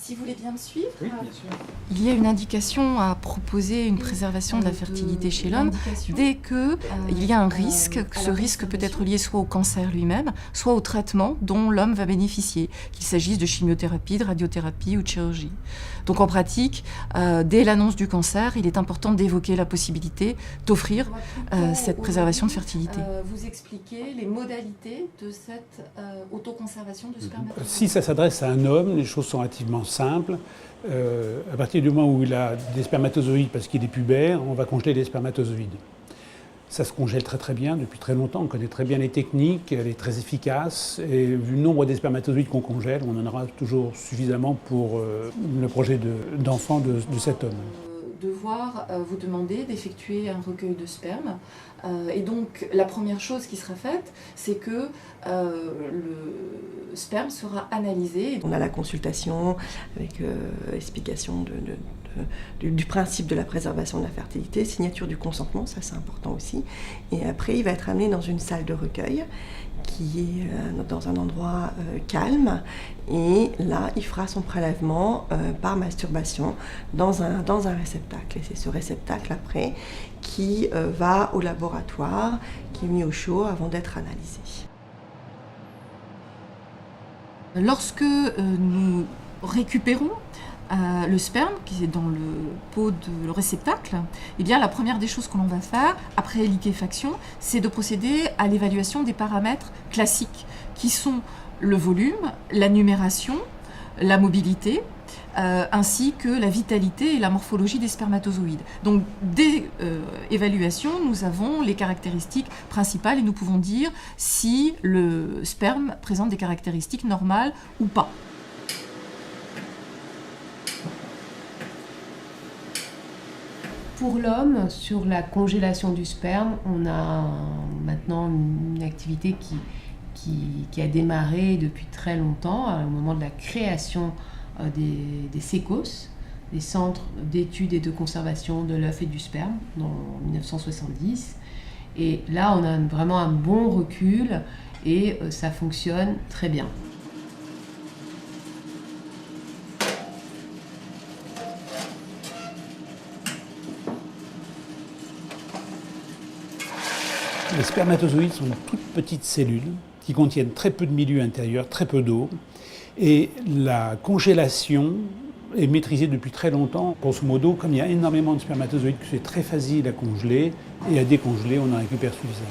Si vous voulez bien me suivre. Oui, bien sûr. Il y a une indication à proposer une préservation de la fertilité chez l'homme dès qu'il y a un risque, que ce risque peut être lié soit au cancer lui-même, soit au traitement dont l'homme va bénéficier, qu'il s'agisse de chimiothérapie, de radiothérapie ou de chirurgie. Donc en pratique, dès l'annonce du cancer, il est important d'évoquer la possibilité d'offrir cette préservation de fertilité. Vous expliquez les modalités de cette autoconservation de spermatozoïdes. Si ça s'adresse à un homme, les choses sont relativement simples. À partir du moment où il a des spermatozoïdes parce qu'il est pubère, on va congeler les spermatozoïdes. Ça se congèle très très bien depuis très longtemps, on connaît très bien les techniques, elle est très efficace et vu le nombre des spermatozoïdes qu'on congèle, on en aura toujours suffisamment pour le projet d'enfant de cet homme. Devoir vous demander d'effectuer un recueil de sperme. Et donc, la première chose qui sera faite, c'est que le sperme sera analysé. On a la consultation avec explication du principe de la préservation de la fertilité, signature du consentement, ça c'est important aussi. Et après, il va être amené dans une salle de recueil qui est dans un endroit calme. Et là, il fera son prélèvement par masturbation dans un réceptacle. Et c'est ce réceptacle après qui va au laboratoire, qui est mis au chaud avant d'être analysé. Lorsque nous récupérons le sperme qui est dans le pot de le réceptacle, eh bien la première des choses que l'on va faire après liquéfaction, c'est de procéder à l'évaluation des paramètres classiques qui sont le volume, la numération, la mobilité, ainsi que la vitalité et la morphologie des spermatozoïdes. Donc dès évaluation, nous avons les caractéristiques principales et nous pouvons dire si le sperme présente des caractéristiques normales ou pas. Pour l'homme, sur la congélation du sperme, on a maintenant une activité qui a démarré depuis très longtemps, au moment de la création des CECOS, des centres d'études et de conservation de l'œuf et du sperme, en 1970. Et là, on a vraiment un bon recul et ça fonctionne très bien. Les spermatozoïdes sont de toutes petites cellules qui contiennent très peu de milieu intérieur, très peu d'eau. Et la congélation est maîtrisée depuis très longtemps. Grosso modo, comme il y a énormément de spermatozoïdes, c'est très facile à congeler et à décongeler, on en récupère suffisamment.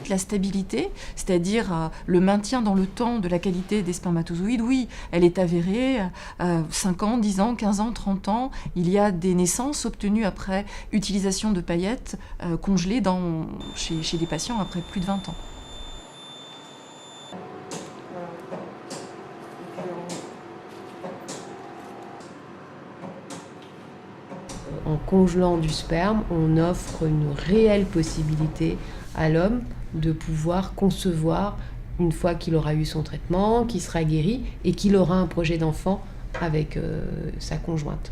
La stabilité, c'est-à-dire le maintien dans le temps de la qualité des spermatozoïdes, oui, elle est avérée. 5 ans, 10 ans, 15 ans, 30 ans, il y a des naissances obtenues après utilisation de paillettes congelées chez des patients après plus de 20 ans. En congelant du sperme, on offre une réelle possibilité à l'homme de pouvoir concevoir une fois qu'il aura eu son traitement, qu'il sera guéri et qu'il aura un projet d'enfant avec sa conjointe.